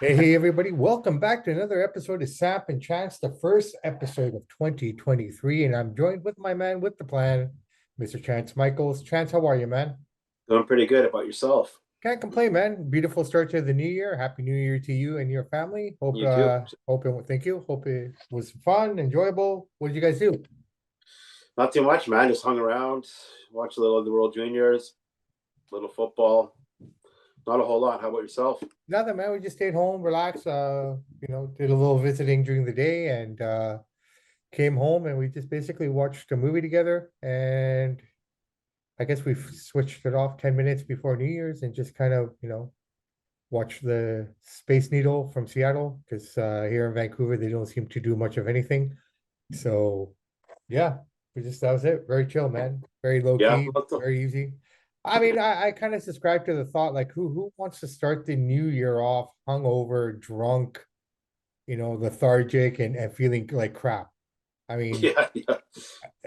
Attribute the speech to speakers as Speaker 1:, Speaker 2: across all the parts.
Speaker 1: Hey, everybody, welcome back to another episode of Sap and Chance, the first episode of 2023. And I'm joined with my man with the plan, Mr. Chance Michaels. Chance, how are you, man?
Speaker 2: Doing pretty good about yourself.
Speaker 1: Can't complain, man. Beautiful start to the new year. Happy New Year to you and your family.
Speaker 2: You too.
Speaker 1: Thank you. Hope it was fun, enjoyable. What did you guys do?
Speaker 2: Not too much, man. Just hung around, watched a little of the World Juniors, little football. Not a whole lot. How about yourself?
Speaker 1: Nothing, man. We just stayed home, relaxed, did a little visiting during the day and came home and we just basically watched a movie together and I guess we've switched it off 10 minutes before New Year's and just kind of, watch the Space Needle from Seattle because here in Vancouver, they don't seem to do much of anything. So, yeah, that was it. Very chill, man. Very low
Speaker 2: Yeah.
Speaker 1: key, very easy. I mean, I kind of subscribe to the thought like, who wants to start the new year off hungover, drunk, lethargic and feeling like crap? I mean,
Speaker 2: Yeah, yeah.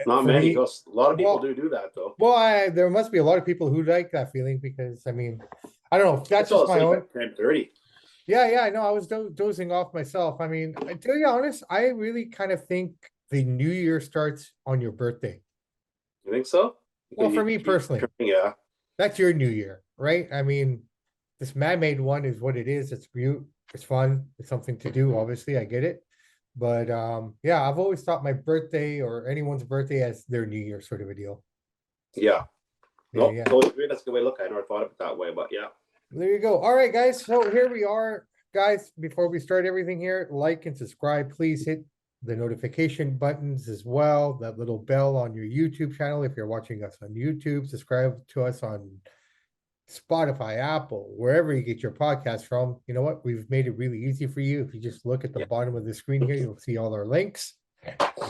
Speaker 2: Not
Speaker 1: for
Speaker 2: many. A
Speaker 1: me,
Speaker 2: lot of people
Speaker 1: well,
Speaker 2: do that though.
Speaker 1: there must be a lot of people who like that feeling because I mean, I don't know.
Speaker 2: I
Speaker 1: That's
Speaker 2: fell
Speaker 1: just my
Speaker 2: asleep
Speaker 1: own.
Speaker 2: at 10:30.
Speaker 1: Yeah, I know. I was dozing off myself. I mean, to be honest, I really kind of think the new year starts on your birthday.
Speaker 2: You think so?
Speaker 1: Well,
Speaker 2: Because
Speaker 1: for
Speaker 2: you
Speaker 1: me
Speaker 2: keep
Speaker 1: personally,
Speaker 2: yeah.
Speaker 1: that's your new year, right? I mean, this man-made one is what it is. It's cute. It's fun. It's something to do. Obviously, I get it. But yeah, I've always thought my birthday or anyone's birthday as their new year sort of a deal.
Speaker 2: Yeah.
Speaker 1: Yeah,
Speaker 2: Nope,
Speaker 1: yeah.
Speaker 2: totally agree. That's a good way to look at it. I never thought of it that way, but yeah.
Speaker 1: There you go. All right, guys. So here we are. Guys, before we start everything here, like and subscribe. Please hit the notification buttons as well, that little bell on your YouTube channel. If you're watching us on YouTube, subscribe to us on Spotify, Apple, wherever you get your podcast from. You know what? We've made it really easy for you. If you just look at the
Speaker 2: Yeah.
Speaker 1: bottom of the screen here, you'll see all our links.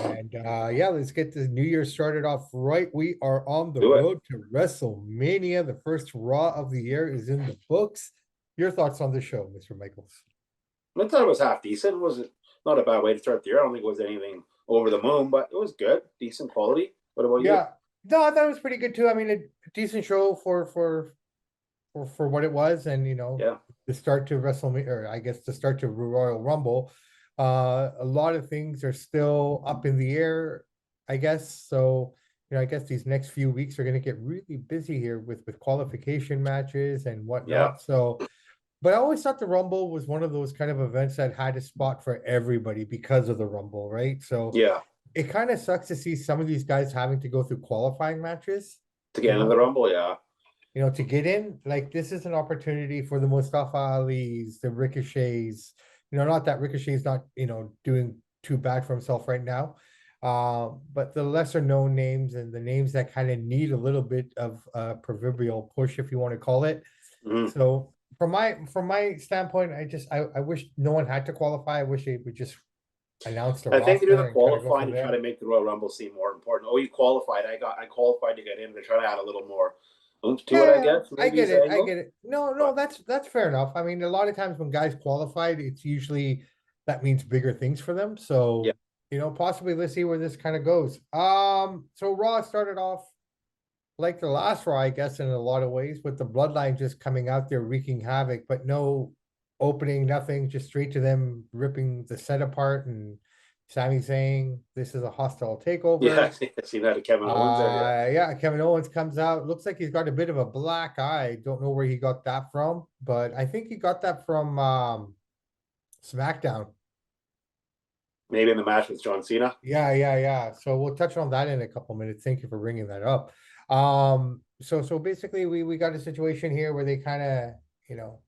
Speaker 1: And yeah, let's get the new year started off right. We are on the
Speaker 2: Do it.
Speaker 1: road to WrestleMania. The first Raw of the year is in the books. Your thoughts on the show, Mr. Michaels?
Speaker 2: I thought it was half decent. It wasn't not a bad way to start the year. I don't think it was anything over the moon, but it was good. Decent quality. What about you?
Speaker 1: Yeah, no, I thought it was pretty good too. I mean, a decent show for what it was, and
Speaker 2: Yeah.
Speaker 1: the start to WrestleMania, or I guess the start to Royal Rumble. A lot of things are still up in the air, I guess. So, I guess these next few weeks are going to get really busy here with qualification matches and
Speaker 2: Yeah.
Speaker 1: whatnot. So, but I always thought the Rumble was one of those kind of events that had a spot for everybody because of the Rumble, right? So
Speaker 2: Yeah.
Speaker 1: it kind of sucks to see some of these guys having to go through qualifying matches,
Speaker 2: To
Speaker 1: you
Speaker 2: get into
Speaker 1: know,
Speaker 2: the Rumble, yeah.
Speaker 1: to get in. Like this is an opportunity for the Mustafa Ali's, the Ricochets. Not that Ricochet's not doing too bad for himself right now, but the lesser known names and the names that kind of need a little bit of proverbial push, if you want to call it.
Speaker 2: Mhm.
Speaker 1: So from my standpoint, I wish no one had to qualify. I wish they would just announce the
Speaker 2: I think they do the
Speaker 1: roster and kind of go
Speaker 2: qualifying
Speaker 1: from
Speaker 2: to try to
Speaker 1: there.
Speaker 2: make the Royal Rumble seem more important. Oh, you qualified. I qualified to get in. They're trying to add a little more oomph to it, I
Speaker 1: Yeah,
Speaker 2: guess.
Speaker 1: I
Speaker 2: Maybe
Speaker 1: get
Speaker 2: is the
Speaker 1: it. I
Speaker 2: angle.
Speaker 1: get it. No, no,
Speaker 2: But
Speaker 1: that's fair enough. I mean, a lot of times when guys qualified, it's usually that means bigger things for them.
Speaker 2: yeah.
Speaker 1: So, possibly let's see where this kind of goes. So Raw started off like the last Raw, I guess, in a lot of ways, with the bloodline just coming out there wreaking havoc, but no opening, nothing, just straight to them ripping the set apart and Sammy saying this is a hostile
Speaker 2: Yeah,
Speaker 1: takeover.
Speaker 2: I seen that to Kevin Owens there, yeah.
Speaker 1: Yeah, Kevin Owens comes out. Looks like he's got a bit of a black eye. Don't know where he got that from, but I think he got that from SmackDown.
Speaker 2: Maybe in the match with John Cena.
Speaker 1: Yeah. So we'll touch on that in a couple minutes. Thank you for bringing that up. So basically, we got a situation here where they kind of, you know,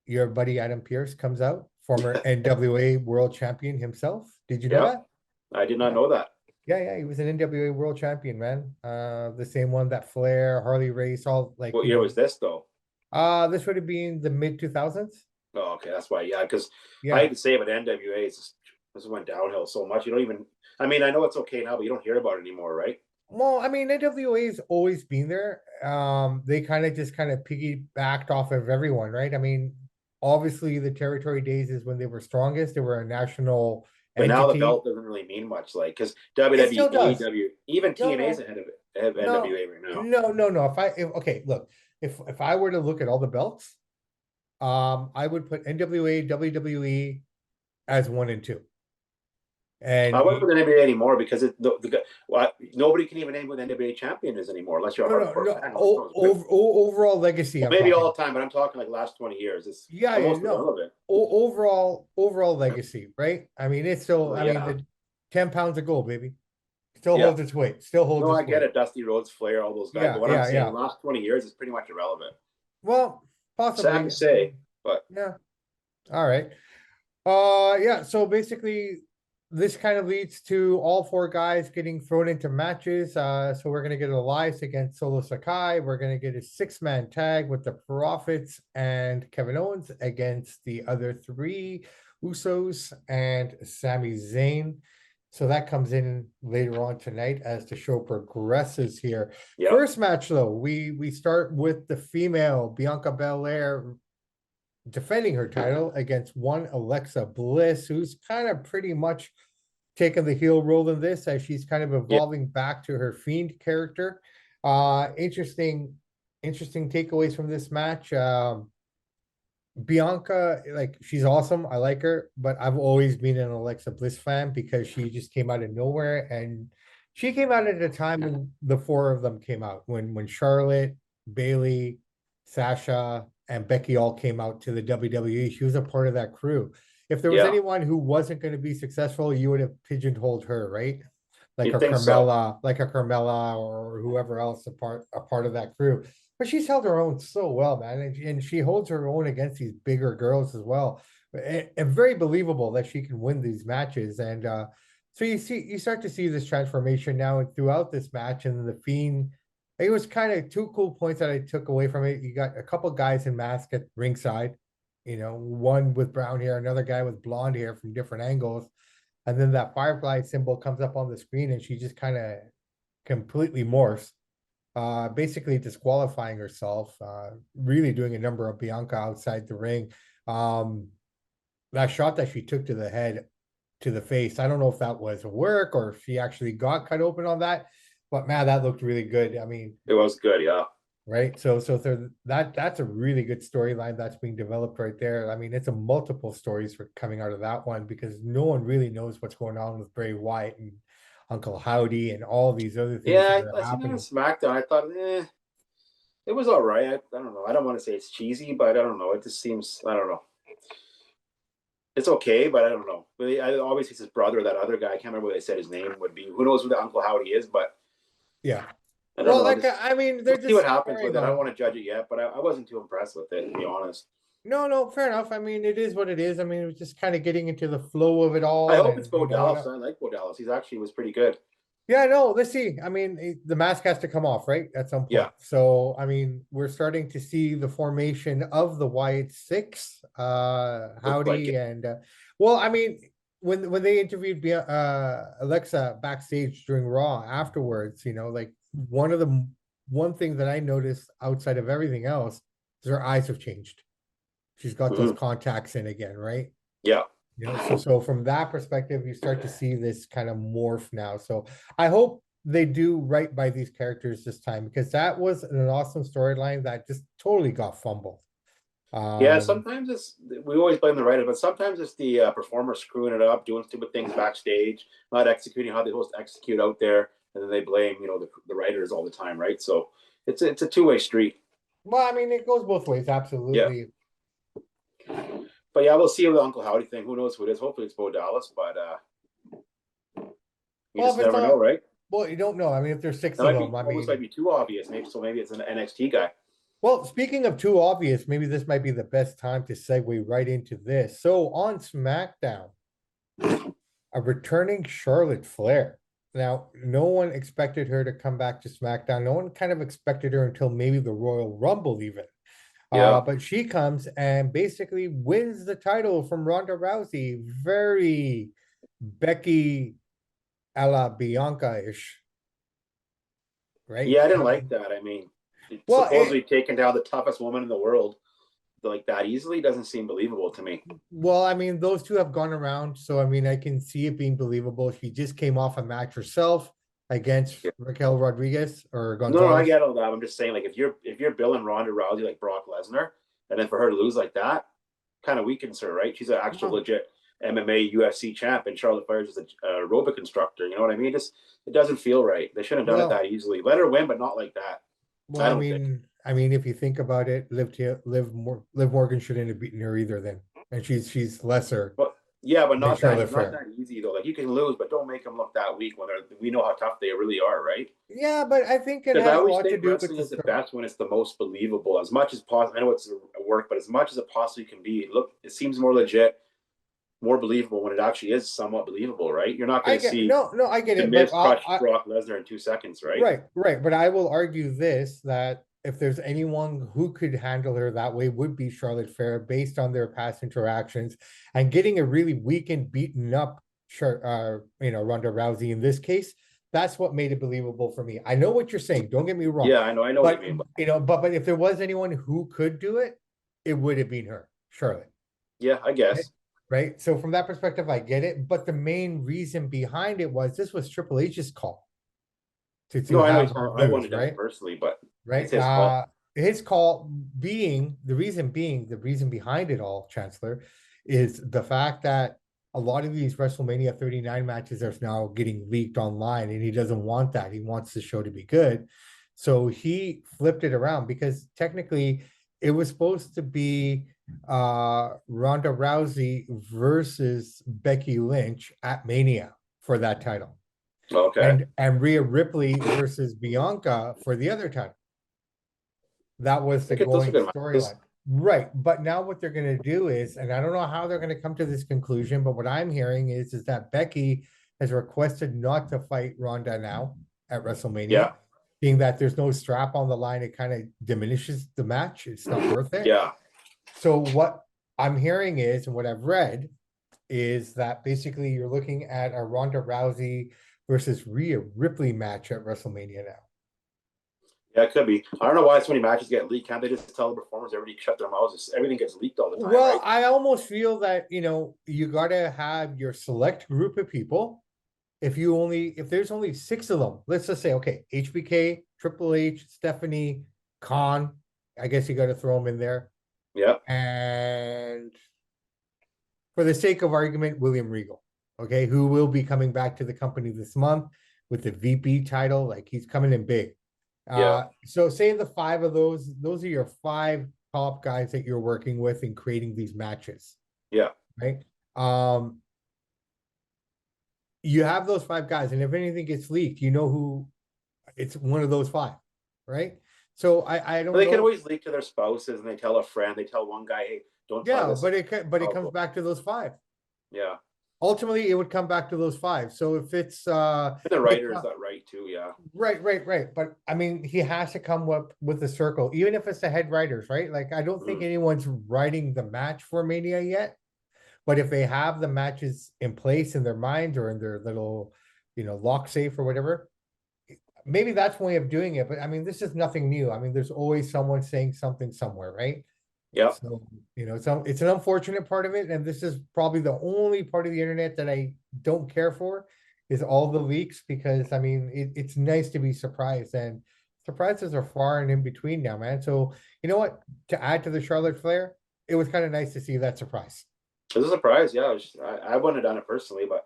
Speaker 1: your buddy Adam Pierce comes out, former NWA World Champion himself. Did you know
Speaker 2: Yeah.
Speaker 1: that?
Speaker 2: I did not
Speaker 1: Yeah.
Speaker 2: know that.
Speaker 1: Yeah, he was an NWA World Champion, man. The same one that Flair, Harley Race, all like,
Speaker 2: What year was this though?
Speaker 1: this would have been the mid 2000s.
Speaker 2: Oh, okay, that's why. Yeah, because I
Speaker 1: Yeah.
Speaker 2: hate to say it, but NWA is just this went downhill so much. You don't even. I mean, I know it's okay now, but you don't hear about it anymore, right?
Speaker 1: Well, I mean, NWA's always been there. They kind of piggybacked off of everyone, right? I mean, obviously the territory days is when they were strongest. They were a national
Speaker 2: But now the
Speaker 1: entity.
Speaker 2: belt doesn't really mean much, like because
Speaker 1: It still
Speaker 2: WWE,
Speaker 1: does.
Speaker 2: AEW, even
Speaker 1: No,
Speaker 2: TNA's
Speaker 1: no,
Speaker 2: ahead of
Speaker 1: no,
Speaker 2: NWA right now.
Speaker 1: no. Okay, look, if I were to look at all the belts, I would put NWA, WWE as 1 and 2.
Speaker 2: I
Speaker 1: And
Speaker 2: wouldn't put the NBA anymore because well, nobody can even name who the NBA champion is anymore unless you're a hardcore fan.
Speaker 1: overall legacy,
Speaker 2: Well,
Speaker 1: I'm
Speaker 2: maybe
Speaker 1: talking.
Speaker 2: all time, but I'm talking like last 20 years. It's
Speaker 1: Yeah, yeah,
Speaker 2: almost
Speaker 1: no.
Speaker 2: irrelevant.
Speaker 1: Overall legacy, right? I mean, it's still,
Speaker 2: Well,
Speaker 1: I mean,
Speaker 2: yeah,
Speaker 1: the 10 pounds of gold, baby. Still
Speaker 2: yeah.
Speaker 1: holds its weight. Still holds
Speaker 2: No, I
Speaker 1: its
Speaker 2: get
Speaker 1: weight.
Speaker 2: it. Dusty Rhodes, Flair, all those guys.
Speaker 1: Yeah,
Speaker 2: But what I'm
Speaker 1: yeah,
Speaker 2: saying,
Speaker 1: yeah.
Speaker 2: last 20 years is pretty much irrelevant.
Speaker 1: Well,
Speaker 2: Sad to
Speaker 1: possibly. I
Speaker 2: say,
Speaker 1: mean,
Speaker 2: but
Speaker 1: yeah. All right. Yeah, so basically this kind of leads to all four guys getting thrown into matches. So we're gonna get Elias against Solo Sakai. We're gonna get a 6-man tag with the Profits and Kevin Owens against the other three Usos and Sami Zayn. So that comes in later on tonight as the show progresses here.
Speaker 2: yeah,
Speaker 1: First match though, we start with the female Bianca Belair defending her title against one Alexa Bliss, who's kind of pretty much taking the heel role in this as she's kind of
Speaker 2: yeah,
Speaker 1: evolving back to her Fiend character. Interesting takeaways from this match. Bianca, like she's awesome. I like her, but I've always been an Alexa Bliss fan because she just came out of nowhere, and she came out at a time when the four of them came out. When Charlotte, Bailey, Sasha, and Becky all came out to the WWE. She was a part of that crew. If there was
Speaker 2: yeah.
Speaker 1: anyone who wasn't going to be successful, you would have pigeonholed her, right?
Speaker 2: You think so?
Speaker 1: Like a Carmella or whoever else a part of that crew. But she's held her own so well, man, and she holds her own against these bigger girls as well. And very believable that she can win these matches. And so you start to see this transformation now throughout this match, and the Fiend. It was kind of two cool points that I took away from it. You got a couple guys in mask at ringside, one with brown hair, another guy with blonde hair from different angles, and then that firefly symbol comes up on the screen, and she just kind of completely morphs, basically disqualifying herself, really doing a number of Bianca outside the ring. Um, that shot that she took to the head, to the face, I don't know if that was a work or if she actually got cut open on that, but man, that looked really good. I mean,
Speaker 2: It was good, yeah.
Speaker 1: right? That's a really good storyline that's being developed right there. I mean, it's a multiple stories for coming out of that one because no one really knows what's going on with Bray Wyatt and Uncle Howdy and all these other things that
Speaker 2: Yeah,
Speaker 1: are
Speaker 2: I seen it on
Speaker 1: happening.
Speaker 2: SmackDown. I thought, it was all right. I don't know. I don't want to say it's cheesy, but I don't know. It just seems, I don't know. It's okay, but I don't know. I obviously it's his brother, that other guy. I can't remember what they said his name would be. Who knows who the Uncle Howdy is? But
Speaker 1: Yeah.
Speaker 2: I don't
Speaker 1: Well,
Speaker 2: know.
Speaker 1: like
Speaker 2: Just
Speaker 1: I mean,
Speaker 2: we'll
Speaker 1: they're
Speaker 2: see what
Speaker 1: just
Speaker 2: happens with
Speaker 1: carrying
Speaker 2: it. I don't
Speaker 1: on.
Speaker 2: want to judge it yet, but I wasn't too impressed with it, to be honest.
Speaker 1: No, no, fair enough. I mean, it is what it is. I mean, it was just kind of getting into the flow of it
Speaker 2: I
Speaker 1: all,
Speaker 2: hope it's
Speaker 1: and
Speaker 2: Bo Dallas. I like Bo Dallas. He's actually was pretty good.
Speaker 1: yeah, no, let's see. I mean, the mask has to come off, right? At some
Speaker 2: Yeah,
Speaker 1: point. So, I mean, we're starting to see the formation of the Wyatt Six,
Speaker 2: looks like
Speaker 1: Howdy,
Speaker 2: it.
Speaker 1: and well, I mean, when they interviewed Alexa backstage during Raw afterwards, like one thing that I noticed outside of everything else is her eyes have changed. She's got those
Speaker 2: Mm-hmm.
Speaker 1: contacts in again, right?
Speaker 2: Yeah.
Speaker 1: So from that perspective, you start to see this kind of morph now. So I hope they do right by these characters this time because that was an awesome storyline that just totally got fumbled.
Speaker 2: Yeah,
Speaker 1: Um,
Speaker 2: sometimes we always blame the writer, but sometimes it's the performer screwing it up, doing stupid things backstage, not executing how they're supposed to execute out there, and then they blame the writers all the time, right? So it's a two-way street.
Speaker 1: well, I mean, it goes both ways,
Speaker 2: Yeah,
Speaker 1: absolutely.
Speaker 2: but yeah, we'll see with the Uncle Howdy thing. Who knows who it is? Hopefully it's Bo Dallas, but you
Speaker 1: Well,
Speaker 2: just
Speaker 1: if it's
Speaker 2: never know,
Speaker 1: not,
Speaker 2: right?
Speaker 1: well, you don't know. I mean, if there's six
Speaker 2: That
Speaker 1: of
Speaker 2: might
Speaker 1: them,
Speaker 2: be
Speaker 1: I
Speaker 2: almost might
Speaker 1: mean,
Speaker 2: be too obvious. Maybe it's an NXT guy.
Speaker 1: well, speaking of too obvious, maybe this might be the best time to segue right into this. So on SmackDown, a returning Charlotte Flair. Now, no one expected her to come back to SmackDown. No one kind of expected her until maybe the Royal Rumble, even.
Speaker 2: Yeah,
Speaker 1: But she comes and basically wins the title from Ronda Rousey. Very Becky a la Bianca-ish, right?
Speaker 2: yeah, I didn't
Speaker 1: I
Speaker 2: like
Speaker 1: mean,
Speaker 2: that. I mean,
Speaker 1: well,
Speaker 2: supposedly taking down the toughest woman in the world like that easily doesn't seem believable to me.
Speaker 1: I mean, those two have gone around, so I mean, I can see it being believable. She just came off a match herself against
Speaker 2: Yeah.
Speaker 1: Raquel Rodriguez or
Speaker 2: No, I
Speaker 1: Gonzalez.
Speaker 2: get all that. I'm just saying, like, if you're billing Ronda Rousey like Brock Lesnar, and then for her to lose like that, kind of weakens her, right? She's an actual
Speaker 1: No,
Speaker 2: legit MMA, UFC champ, and Charlotte Flair is a aerobic instructor. You know what I mean? It doesn't feel right. They shouldn't have done it
Speaker 1: well,
Speaker 2: that easily. Let her win, but not like that.
Speaker 1: well,
Speaker 2: I don't think.
Speaker 1: I mean, if you think about it, Liv Morgan shouldn't have beaten her either then. And she's lesser
Speaker 2: But yeah, but
Speaker 1: than
Speaker 2: not that
Speaker 1: Charlotte
Speaker 2: not
Speaker 1: Flair.
Speaker 2: that easy though. Like you can lose, but don't make them look that weak when we know how tough they really are, right?
Speaker 1: Yeah, but I think it
Speaker 2: Because I
Speaker 1: has a
Speaker 2: always
Speaker 1: lot to
Speaker 2: think
Speaker 1: do with
Speaker 2: wrestling
Speaker 1: the
Speaker 2: is the
Speaker 1: story.
Speaker 2: best when it's the most believable, as much as possible. I know it's a work, but as much as it possibly can be. Look, it seems more legit, more believable when it actually is somewhat believable, right? You're not going
Speaker 1: I
Speaker 2: to
Speaker 1: get
Speaker 2: see
Speaker 1: no, I get
Speaker 2: the
Speaker 1: it, but
Speaker 2: Miz crush Brock Lesnar in 2 seconds, right?
Speaker 1: right. But I will argue this that if there's anyone who could handle her that way would be Charlotte Flair based on their past interactions and getting a really weak and beaten up Ronda Rousey in this case. That's what made it believable for me. I know what you're saying. Don't get me wrong.
Speaker 2: Yeah, I know what you
Speaker 1: But
Speaker 2: mean. But
Speaker 1: but if there was anyone who could do it, it would have been her, Charlotte.
Speaker 2: yeah, I
Speaker 1: Right?
Speaker 2: guess.
Speaker 1: Right. So from that perspective, I get it. But the main reason behind it was this was Triple H's call to
Speaker 2: No, I know
Speaker 1: have
Speaker 2: he's.
Speaker 1: her
Speaker 2: I wouldn't
Speaker 1: lose,
Speaker 2: have done it
Speaker 1: right?
Speaker 2: personally, but it's
Speaker 1: Right.
Speaker 2: his call.
Speaker 1: His call being the reason behind it all, Chancellor, is the fact that a lot of these WrestleMania 39 matches are now getting leaked online, and he doesn't want that. He wants the show to be good. So he flipped it around because technically it was supposed to be Ronda Rousey versus Becky Lynch at Mania for that title.
Speaker 2: Okay,
Speaker 1: And Rhea Ripley versus Bianca for the other title. That was
Speaker 2: I
Speaker 1: the
Speaker 2: guess those are
Speaker 1: going
Speaker 2: good matches.
Speaker 1: storyline. Right. But now what they're going to do is, and I don't know how they're going to come to this conclusion, but what I'm hearing is that Becky has requested not to fight Ronda now at WrestleMania,
Speaker 2: Yeah,
Speaker 1: being that there's no strap on the line. It kind of diminishes the match. It's not worth it.
Speaker 2: yeah,
Speaker 1: So what I'm hearing is, and what I've read is that basically you're looking at a Ronda Rousey versus Rhea Ripley match at WrestleMania now.
Speaker 2: yeah. It could be. I don't know why so many matches get leaked. Can't they just tell the performers everybody shut their mouths? Everything gets leaked all the time,
Speaker 1: Well,
Speaker 2: right?
Speaker 1: I almost feel that, you got to have your select group of people. If there's only six of them, let's just say, okay, HBK, Triple H, Stephanie, Khan, I guess you got to throw them in there.
Speaker 2: Yeah,
Speaker 1: And for the sake of argument, William Regal, okay, who will be coming back to the company this month with the VP title. Like he's coming in big.
Speaker 2: yeah,
Speaker 1: So say the five of those are your five top guys that you're working with and creating these matches,
Speaker 2: yeah.
Speaker 1: right? Um, you have those five guys, and if anything gets leaked, you know who it's one of those five, right? So I
Speaker 2: But
Speaker 1: don't
Speaker 2: they can
Speaker 1: know.
Speaker 2: always leak to their spouses, and they tell a friend. They tell one guy, "Hey, don't tell
Speaker 1: Yeah,
Speaker 2: this."
Speaker 1: but it comes back to those five.
Speaker 2: Yeah,
Speaker 1: Ultimately, it would come back to those five. So if it's
Speaker 2: and the
Speaker 1: it
Speaker 2: writers that right too. Yeah,
Speaker 1: right. But I mean, he has to come up with a circle, even if it's the head writers, right? Like I don't think
Speaker 2: mm.
Speaker 1: anyone's writing the match for Mania yet. But if they have the matches in place in their minds or in their little, lock safe or whatever, maybe that's one way of doing it. But I mean, this is nothing new. I mean, there's always someone saying something somewhere, right?
Speaker 2: yeah.
Speaker 1: So, it's an unfortunate part of it. And this is probably the only part of the internet that I don't care for is all the leaks because I mean, it's nice to be surprised and surprises are far and in between now, man. So, you know what? To add to the Charlotte Flair, it was kind of nice to see that surprise.
Speaker 2: It was a surprise. Yeah, I wouldn't have done it personally, but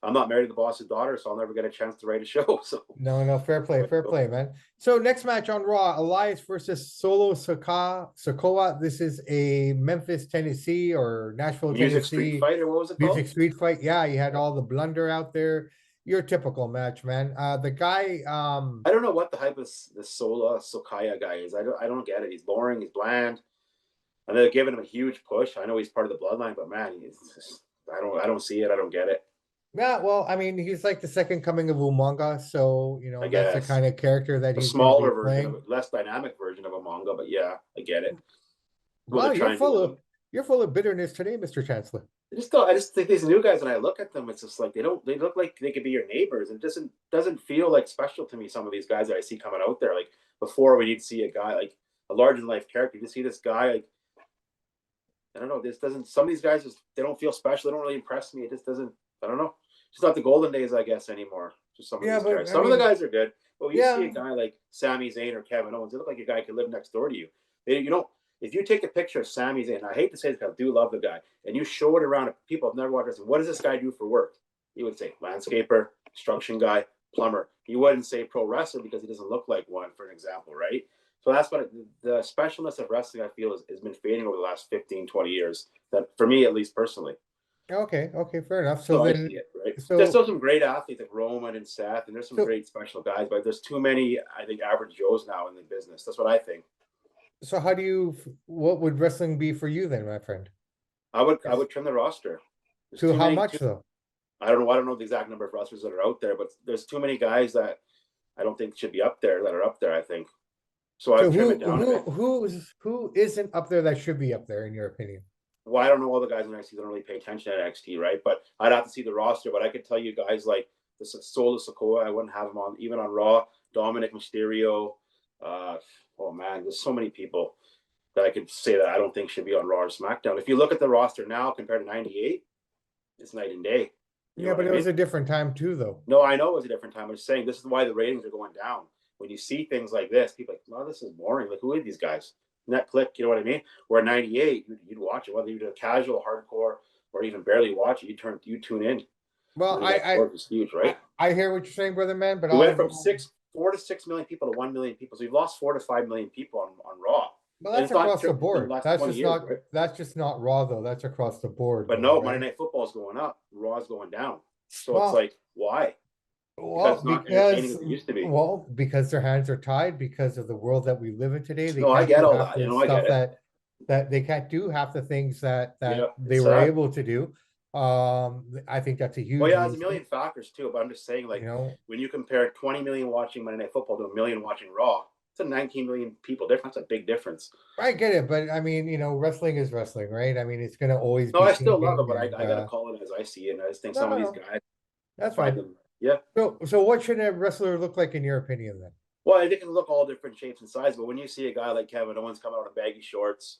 Speaker 2: I'm not married to the boss's daughter, so I'll never get a chance to write a show. So
Speaker 1: No, fair play, man. So next match on Raw, Elias versus Solo Sokoa. This is a Memphis, Tennessee or Nashville,
Speaker 2: Music Street
Speaker 1: Tennessee
Speaker 2: Fighter, what was it
Speaker 1: music
Speaker 2: called?
Speaker 1: street fight. Yeah, you had all the blunder out there. Your typical match, man. The guy,
Speaker 2: I don't know what the hype of the Sola Sokaya guy is. I don't get it. He's boring. He's bland. And they're giving him a huge push. I know he's part of the bloodline, but man, I don't see it. I don't get it.
Speaker 1: yeah, well, I mean, he's like the second coming of Umaga, so
Speaker 2: I
Speaker 1: that's the
Speaker 2: guess
Speaker 1: kind of character that
Speaker 2: a
Speaker 1: he's going to be
Speaker 2: smaller version of
Speaker 1: playing.
Speaker 2: it, less dynamic version of a manga, but yeah, I get it. What they're
Speaker 1: Wow,
Speaker 2: trying to do with him.
Speaker 1: you're full of bitterness today, Mr. Chancellor.
Speaker 2: I just think these new guys, when I look at them, it's just like they look like they could be your neighbors. It doesn't feel like special to me. Some of these guys that I see coming out there, like before, we need to see a guy like a larger than life character. You see this guy, like I don't know, this doesn't. Some of these guys just they don't feel special. They don't really impress me. It just doesn't. I don't know. It's not the golden days, I guess, anymore. Just some of
Speaker 1: Yeah,
Speaker 2: these
Speaker 1: but
Speaker 2: guys.
Speaker 1: I
Speaker 2: Some of the
Speaker 1: mean,
Speaker 2: guys are good, but when you see
Speaker 1: yeah,
Speaker 2: a guy like Sami Zayn or Kevin Owens, they look like a guy could live next door to you. They, you don't. if you take a picture of Sami Zayn, I hate to say this, because I do love the guy, and you show it around to people have never watched wrestling, what does this guy do for work? You would say landscaper, construction guy, plumber. You wouldn't say pro wrestler because he doesn't look like one, for an example, right? So that's what the specialness of wrestling, I feel, has been fading over the last 15, 20 years. That for me, at least personally.
Speaker 1: Okay, okay, fair enough. So
Speaker 2: So I
Speaker 1: then,
Speaker 2: see it, right? There's
Speaker 1: so
Speaker 2: still some great athletes like Roman and Seth, and there's some
Speaker 1: so
Speaker 2: great special guys, but there's too many, I think, average Joes now in the business. That's what I think.
Speaker 1: so how do you? What would wrestling be for you then, my friend?
Speaker 2: I
Speaker 1: Yes.
Speaker 2: would trim the roster. There's
Speaker 1: To
Speaker 2: too
Speaker 1: how
Speaker 2: many.
Speaker 1: much though?
Speaker 2: I don't know the exact number of wrestlers that are out there, but there's too many guys that I don't think should be up there that are up there. I think so.
Speaker 1: So
Speaker 2: I'd trim it down a bit.
Speaker 1: who isn't up there that should be up there in your opinion?
Speaker 2: Well, I don't know all the guys in NXT. Don't really pay attention to NXT, right? But I'd have to see the roster. But I could tell you guys like the Solo Sikoa. I wouldn't have him on even on Raw. Dominic Mysterio. Oh man, there's so many people that I could say that I don't think should be on Raw or SmackDown. If you look at the roster now compared to '98, it's night and day. You know
Speaker 1: Yeah,
Speaker 2: what
Speaker 1: but
Speaker 2: I
Speaker 1: it was
Speaker 2: mean?
Speaker 1: a different time too, though.
Speaker 2: No, I know it was a different time. I'm just saying this is why the ratings are going down. When you see things like this, people are like, "No, this is boring. Like, who are these guys?" And that click, you know what I mean? Where '98, you'd watch it, whether you're a casual, hardcore, or even barely watch it. You tune in.
Speaker 1: Well,
Speaker 2: I think that sport was huge, right?
Speaker 1: I hear what you're saying, brother man, but
Speaker 2: We
Speaker 1: I'll
Speaker 2: went from
Speaker 1: go.
Speaker 2: 4 to 6 million people to 1 million people. So we've lost 4 to 5 million people on Raw,
Speaker 1: Well,
Speaker 2: and
Speaker 1: that's
Speaker 2: it's not
Speaker 1: across the
Speaker 2: tripled in the
Speaker 1: board.
Speaker 2: last 20 years, right?
Speaker 1: That's just not Raw though. That's across the board
Speaker 2: But
Speaker 1: though,
Speaker 2: no, Monday
Speaker 1: right?
Speaker 2: Night Football is going up. Raw is going down. So it's
Speaker 1: Well,
Speaker 2: like, why? Because
Speaker 1: well,
Speaker 2: it's not entertaining as it used to be.
Speaker 1: because their hands are tied because of the world that we live in today. They
Speaker 2: No, I
Speaker 1: can't
Speaker 2: get
Speaker 1: do
Speaker 2: all
Speaker 1: half
Speaker 2: that. You
Speaker 1: the
Speaker 2: know, I get
Speaker 1: stuff
Speaker 2: it.
Speaker 1: that they can't do half the things
Speaker 2: Yeah,
Speaker 1: that they
Speaker 2: it's
Speaker 1: were
Speaker 2: sad.
Speaker 1: able to do. I think that's a
Speaker 2: Well,
Speaker 1: huge
Speaker 2: yeah, there's a
Speaker 1: reason,
Speaker 2: million factors too, but I'm just saying,
Speaker 1: you
Speaker 2: like,
Speaker 1: know.
Speaker 2: when you compare 20 million watching Monday Night Football to a million watching Raw, it's a 19 million people difference. That's a big difference.
Speaker 1: I get it, but I mean, wrestling is wrestling, right? I mean, it's gonna always
Speaker 2: No,
Speaker 1: be
Speaker 2: I still love
Speaker 1: changing,
Speaker 2: it, but
Speaker 1: and
Speaker 2: I got to call it as I see it. And I just think
Speaker 1: no,
Speaker 2: some
Speaker 1: no,
Speaker 2: of these
Speaker 1: no,
Speaker 2: guys, I
Speaker 1: that's
Speaker 2: find
Speaker 1: fine.
Speaker 2: them, yeah.
Speaker 1: So what should a wrestler look like in your opinion then?
Speaker 2: Well, they can look all different shapes and sizes, but when you see a guy like Kevin Owens come out in baggy shorts,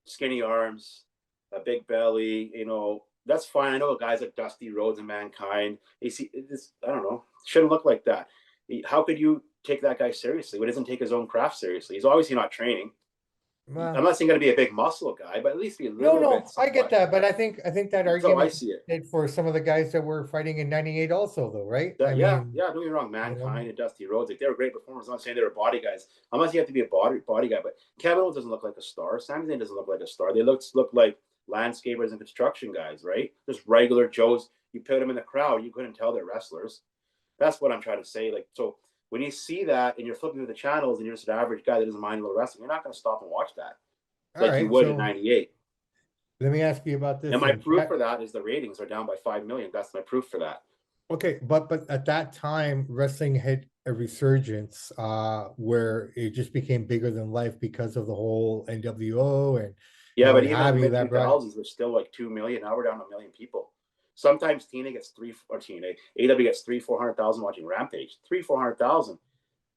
Speaker 2: skinny arms, a big belly, that's fine. I know guys like Dusty Rhodes and Mankind. You see, I don't know, shouldn't look like that. How could you take that guy seriously? He doesn't take his own craft seriously. He's obviously not training. I'm
Speaker 1: Well,
Speaker 2: not saying going to be a big muscle guy, but at least be a
Speaker 1: no,
Speaker 2: little bit
Speaker 1: no, I get
Speaker 2: somewhat.
Speaker 1: that, but I think that
Speaker 2: That's how I
Speaker 1: argument
Speaker 2: see it.
Speaker 1: is for some of the guys that were fighting in '98 also, though, right? I
Speaker 2: Yeah,
Speaker 1: mean,
Speaker 2: yeah. Don't get me wrong.
Speaker 1: you know,
Speaker 2: Mankind and Dusty Rhodes, like they were great performers. I'm not saying they were body guys. Unless you have to be a body guy. But Kevin Owens doesn't look like a star. Sami Zayn doesn't look like a star. They look like landscapers and construction guys, right? Just regular Joes. You put them in the crowd, you couldn't tell they're wrestlers. That's what I'm trying to say. Like, so when you see that and you're flipping through the channels and you're just an average guy that doesn't mind a little wrestling, you're not going to stop and watch that
Speaker 1: all
Speaker 2: like you
Speaker 1: right.
Speaker 2: would in
Speaker 1: So
Speaker 2: '98.
Speaker 1: let me ask you about
Speaker 2: And
Speaker 1: this
Speaker 2: my
Speaker 1: then.
Speaker 2: proof for that is the ratings are down by 5 million. That's my proof for that.
Speaker 1: Okay, but at that time, wrestling hit a resurgence, where it just became bigger than life because of the whole NWO and
Speaker 2: Yeah, but
Speaker 1: what
Speaker 2: even in
Speaker 1: have
Speaker 2: the
Speaker 1: you
Speaker 2: mid
Speaker 1: that brought.
Speaker 2: 2000s, there's still like 2 million. Now we're down to a million people. Sometimes TNA gets AW gets 400,000 watching Rampage. 400,000.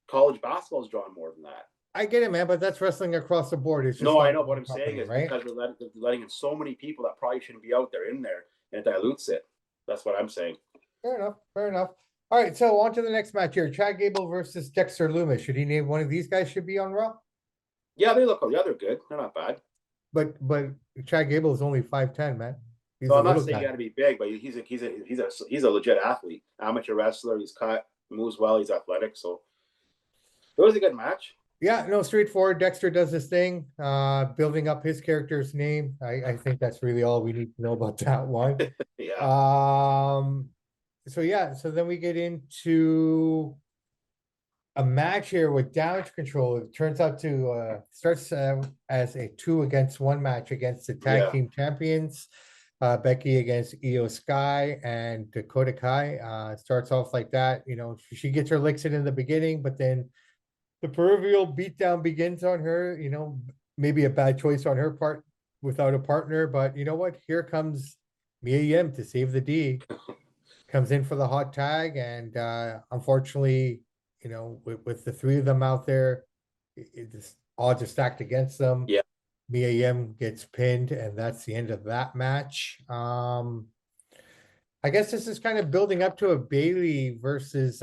Speaker 2: College basketball is drawing more than that.
Speaker 1: I get it, man, but that's wrestling across the board. It's just
Speaker 2: No, I
Speaker 1: not
Speaker 2: know. What
Speaker 1: one
Speaker 2: I'm saying
Speaker 1: company,
Speaker 2: is
Speaker 1: right?
Speaker 2: because we're letting in so many people that probably shouldn't be out there in there, and it dilutes it. That's what I'm saying.
Speaker 1: Fair enough. Fair enough. All right, so on to the next match here. Chad Gable versus Dexter Loomis. Should he name one of these guys should be on Raw?
Speaker 2: Yeah, they look. Yeah, they're good. They're not bad.
Speaker 1: But Chad Gable is only 5'10", man. He's
Speaker 2: No,
Speaker 1: a
Speaker 2: I'm not
Speaker 1: little
Speaker 2: saying you
Speaker 1: guy.
Speaker 2: got to be big, but he's a legit athlete, amateur wrestler. He's cut, moves well. He's athletic. So it was a good match.
Speaker 1: Yeah, no, straightforward. Dexter does his thing, building up his character's name. I think that's really all we need to know about that one.
Speaker 2: Yeah,
Speaker 1: Um, so yeah, so then we get into a match here with damage control. It turns out to starts as a 2-against-1 match against the tag
Speaker 2: yeah.
Speaker 1: team champions. Becky against Io Sky and Dakota Kai. Starts off like that. She gets her licks in the beginning, but then the proverbial beatdown begins on her. Maybe a bad choice on her part without a partner, but you know what? Here comes Mia Yim to save the D. Comes in for the hot tag, and unfortunately, with the three of them out there, odds are stacked against them.
Speaker 2: Yeah.
Speaker 1: Mia Yim gets pinned, and that's the end of that match. I guess this is kind of building up to a Bailey versus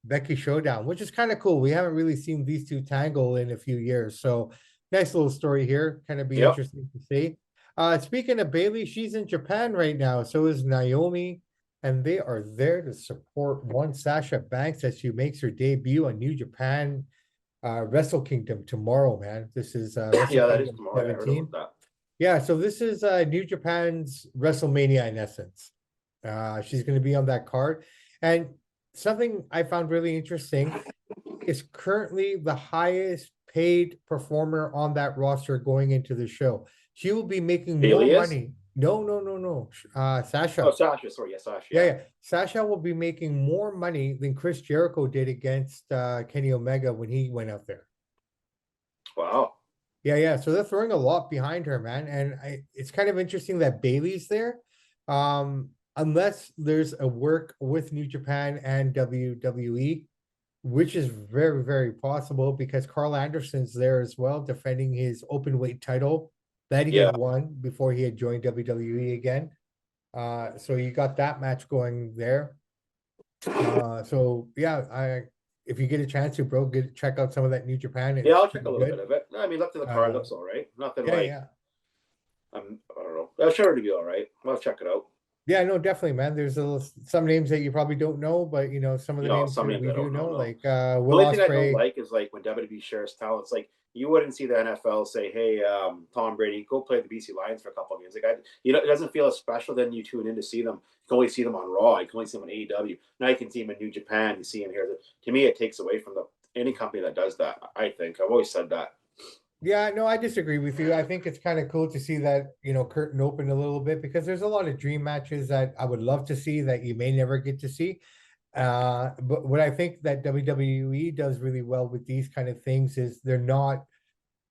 Speaker 1: Becky showdown, which is kind of cool. We haven't really seen these two tangle in a few years. So nice little story here. Kind of be
Speaker 2: Yep.
Speaker 1: interesting to see. Speaking of Bailey, she's in Japan right now. So is Naomi, and they are there to support one Sasha Banks as she makes her debut on New Japan Wrestle Kingdom tomorrow, man. This is Wrestle
Speaker 2: Yeah, that is
Speaker 1: Kingdom
Speaker 2: tomorrow. Yeah, I heard
Speaker 1: 17.
Speaker 2: about that.
Speaker 1: Yeah, so this is New Japan's WrestleMania in essence. She's going to be on that card. And something I found really interesting is currently the highest paid performer on that roster going into the show. She will be making more
Speaker 2: Bailey is?
Speaker 1: money. No, no, no, no.
Speaker 2: Oh,
Speaker 1: Sasha.
Speaker 2: Sasha. Sorry, yeah, Sasha.
Speaker 1: Yeah,
Speaker 2: Yeah.
Speaker 1: yeah. Sasha will be making more money than Chris Jericho did against Kenny Omega when he went out there.
Speaker 2: Wow.
Speaker 1: Yeah, yeah. So they're throwing a lot behind her, man. And it's kind of interesting that Bailey's there. Unless there's a work with New Japan and WWE, which is very, very possible because Carl Anderson's there as well, defending his open weight title that he
Speaker 2: Yeah.
Speaker 1: had won before he had joined WWE again. So you got that match going there. So yeah, if you get a chance to, bro, check out some of that New Japan.
Speaker 2: Yeah,
Speaker 1: It's
Speaker 2: I'll check a
Speaker 1: pretty
Speaker 2: little bit
Speaker 1: good.
Speaker 2: of it. I mean, look to the card,
Speaker 1: Uh,
Speaker 2: looks all right. Nothing
Speaker 1: yeah,
Speaker 2: like
Speaker 1: yeah.
Speaker 2: I don't know. I'm sure it'll be all right. I'll check it out.
Speaker 1: Yeah, no, definitely, man. There's some names that you probably don't know, but some of the
Speaker 2: You know,
Speaker 1: names
Speaker 2: some
Speaker 1: that
Speaker 2: names
Speaker 1: we
Speaker 2: I
Speaker 1: do
Speaker 2: don't know.
Speaker 1: know,
Speaker 2: No.
Speaker 1: like
Speaker 2: The
Speaker 1: Will
Speaker 2: only thing I don't
Speaker 1: Ospreay.
Speaker 2: like is like when WWE shares talent. It's like you wouldn't see the NFL say, "Hey, Tom Brady, go play the BC Lions for a couple of games." Like, it doesn't feel as special. Then you tune in to see them. You can only see them on Raw. You can only see them on AEW. Now you can see them in New Japan. You see them here. To me, it takes away from any company that does that. I think I've always said that.
Speaker 1: Yeah, no, I disagree with you. I think it's kind of cool to see that, curtain open a little bit because there's a lot of dream matches that I would love to see that you may never get to see. But what I think that WWE does really well with these kind of things is they're not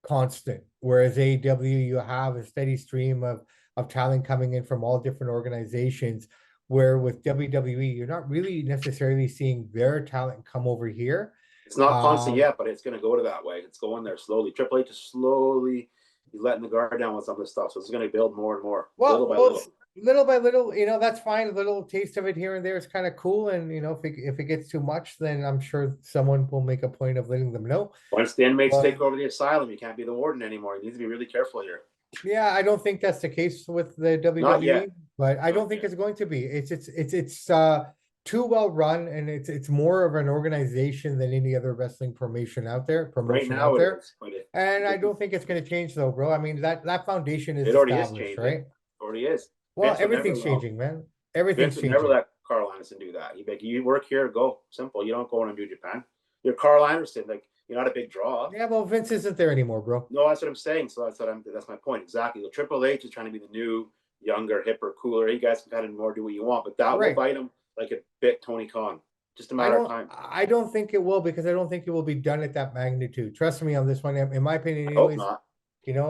Speaker 1: constant. Whereas AEW, you have a steady stream of talent coming in from all different organizations. Where with WWE, you're not really necessarily seeing their talent come over here.
Speaker 2: It's not constant
Speaker 1: Um,
Speaker 2: yet, but it's going to go to that way. It's going there slowly. Triple H is slowly he's letting the guard down with some of this stuff, so it's going to build more and more, little by
Speaker 1: well,
Speaker 2: little.
Speaker 1: little by little, that's fine. A little taste of it here and there is kind of cool. And if it gets too much, then I'm sure someone will make a point of letting them know.
Speaker 2: Once the inmates
Speaker 1: But
Speaker 2: take over the asylum, you can't be the warden anymore. You need to be really careful here.
Speaker 1: yeah, I don't think that's the case with the
Speaker 2: Not
Speaker 1: WWE,
Speaker 2: yet.
Speaker 1: but I
Speaker 2: Not
Speaker 1: don't think
Speaker 2: yet.
Speaker 1: it's going to be. It's too well run, and it's more of an organization than any other wrestling
Speaker 2: Right
Speaker 1: promotion
Speaker 2: now
Speaker 1: out
Speaker 2: it
Speaker 1: there.
Speaker 2: is, but
Speaker 1: And I don't think it's going to change though, bro. I mean that foundation is
Speaker 2: it already is
Speaker 1: established,
Speaker 2: changing.
Speaker 1: right?
Speaker 2: It already is.
Speaker 1: Well,
Speaker 2: Vince would never
Speaker 1: everything's
Speaker 2: allow
Speaker 1: changing, man.
Speaker 2: Vince
Speaker 1: Everything's
Speaker 2: would never
Speaker 1: changing.
Speaker 2: let Carl Anderson do that. He'd be like, "You work here, go. Simple. You don't go in and do Japan. You're Carl Anderson. Like you're not a big draw."
Speaker 1: Yeah, well, Vince isn't there anymore, bro.
Speaker 2: No, that's what I'm saying. So that's my point exactly. The Triple H is trying to be the new, younger, hipper, cooler. You guys can kind of more do what you want, but that will
Speaker 1: Right.
Speaker 2: bite him like it bit Tony Khan. Just a matter of time.
Speaker 1: I don't think it will because I don't think it will be done at that magnitude. Trust me on this one. In my opinion,
Speaker 2: I hope
Speaker 1: anyways,
Speaker 2: not.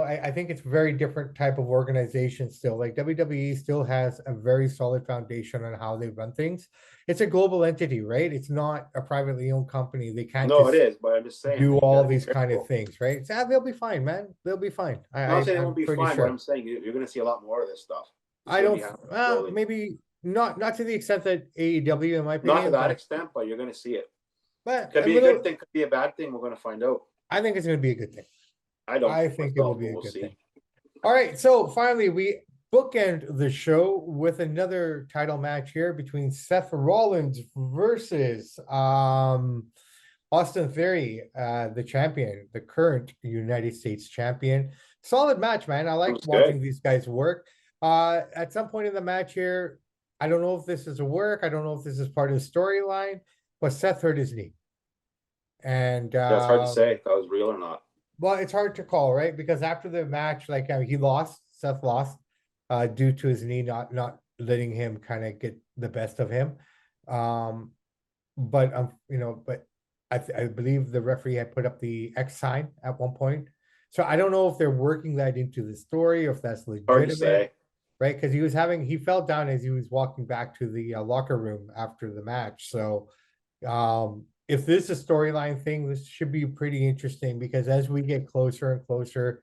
Speaker 1: I think it's very different type of organization still. Like WWE still has a very solid foundation on how they run things. It's a global entity, right? It's not a privately owned company. They can't
Speaker 2: No, it
Speaker 1: just
Speaker 2: is, but I'm just saying
Speaker 1: do
Speaker 2: you got
Speaker 1: all
Speaker 2: to be
Speaker 1: these kind of
Speaker 2: careful.
Speaker 1: things, right? So, they'll be fine, man. They'll be fine.
Speaker 2: I'm not saying it
Speaker 1: I'm
Speaker 2: won't be
Speaker 1: pretty
Speaker 2: fine, but I'm
Speaker 1: sure.
Speaker 2: saying you're going to see a lot more of this stuff. It's
Speaker 1: I
Speaker 2: going to
Speaker 1: don't
Speaker 2: be happening slowly.
Speaker 1: maybe not to the extent that AEW, in my
Speaker 2: Not to
Speaker 1: opinion,
Speaker 2: that extent, but you're going to see it.
Speaker 1: but
Speaker 2: Could
Speaker 1: a
Speaker 2: be a good
Speaker 1: little.
Speaker 2: thing, could be a bad thing. We're going to find out.
Speaker 1: I think it's going to be a good thing.
Speaker 2: I don't
Speaker 1: I think it will
Speaker 2: myself, but
Speaker 1: be a
Speaker 2: we'll
Speaker 1: good
Speaker 2: see.
Speaker 1: thing. All right, so finally we bookend the show with another title match here between Seth Rollins versus Austin Theory, the champion, the current United States champion. Solid match, man. I like
Speaker 2: Looks good.
Speaker 1: watching these guys work. At some point in the match here, I don't know if this is a work. I don't know if this is part of the storyline, but Seth hurt his knee. And
Speaker 2: Yeah, it's hard to say if that was real or not.
Speaker 1: well, it's hard to call, right? Because after the match, like he lost, Seth lost, due to his knee not letting him kind of get the best of him. Um, but but I believe the referee had put up the X sign at one point. So I don't know if they're working that into the story or if that's
Speaker 2: Hard to
Speaker 1: legitimate,
Speaker 2: say.
Speaker 1: right? Because he fell down as he was walking back to the locker room after the match. So if this is a storyline thing, this should be pretty interesting because as we get closer and closer,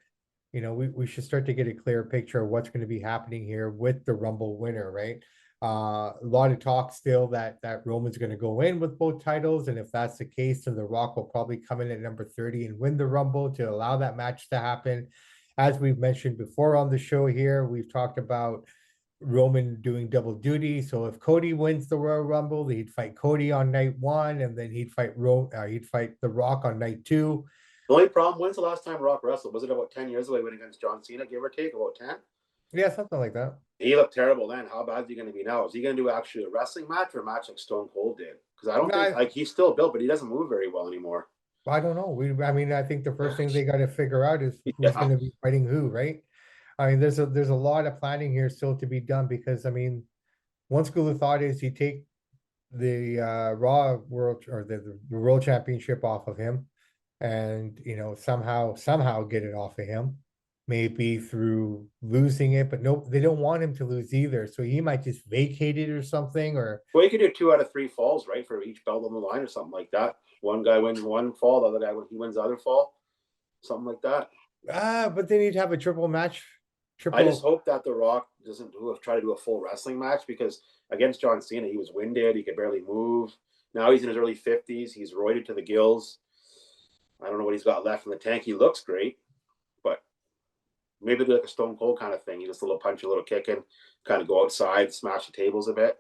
Speaker 1: we should start to get a clear picture of what's going to be happening here with the Rumble winner, right? A lot of talk still that Roman's going to go in with both titles, and if that's the case, then The Rock will probably come in at number 30 and win the Rumble to allow that match to happen. As we've mentioned before on the show here, we've talked about Roman doing double duty. So if Cody wins the Royal Rumble, he'd fight Cody on night one, and then he'd fight The Rock on night two.
Speaker 2: The only problem, when's the last time Rock wrestled? Was it about 10 years ago he went against John Cena, give or take, about 10?
Speaker 1: Yeah, something like that.
Speaker 2: He looked terrible then. How bad is he going to be now? Is he going to do actually a wrestling match or a match like Stone Cold did? Because I don't
Speaker 1: No,
Speaker 2: think, like, he's still built, but he doesn't move very well anymore.
Speaker 1: I don't know. I mean, I think the first thing they got to figure out is who's
Speaker 2: Yeah.
Speaker 1: going to be fighting who, right? I mean, there's a lot of planning here still to be done because I mean, one school of thought is you take the Raw World or the World Championship off of him, and somehow get it off of him, maybe through losing it. But nope, they don't want him to lose either, so he might just vacate it or something. Or
Speaker 2: Well, you could do 2 out of 3 falls, right, for each belt on the line or something like that. One guy wins one fall, the other guy he wins the other fall, something like that.
Speaker 1: but they need to have a triple match,
Speaker 2: I just
Speaker 1: triple.
Speaker 2: hope that The Rock doesn't try to do a full wrestling match because against John Cena, he was winded, he could barely move. Now he's in his early 50s, he's roided to the gills. I don't know what he's got left in the tank. He looks great, but maybe do like a Stone Cold kind of thing. You just a little punch, a little kicking, kind of go outside, smash the tables a bit.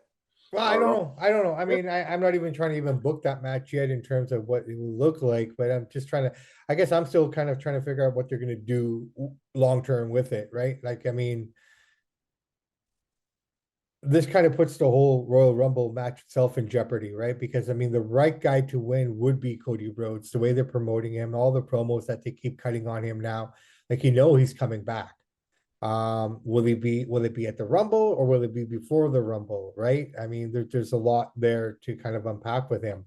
Speaker 1: Well,
Speaker 2: I
Speaker 1: I
Speaker 2: don't
Speaker 1: don't
Speaker 2: know.
Speaker 1: know. I don't know. I mean, I'm not even trying to even book that match yet in terms of what it will look like, but I'm just trying to, I guess I'm still kind of trying to figure out what they're going to do long term with it, right? Like, I mean, this kind of puts the whole Royal Rumble match itself in jeopardy, right? Because I mean, the right guy to win would be Cody Rhodes, the way they're promoting him, all the promos that they keep cutting on him now. Like, he's coming back. Will it be at the Rumble or will it be before the Rumble, right? I mean, there's a lot there to kind of unpack with him.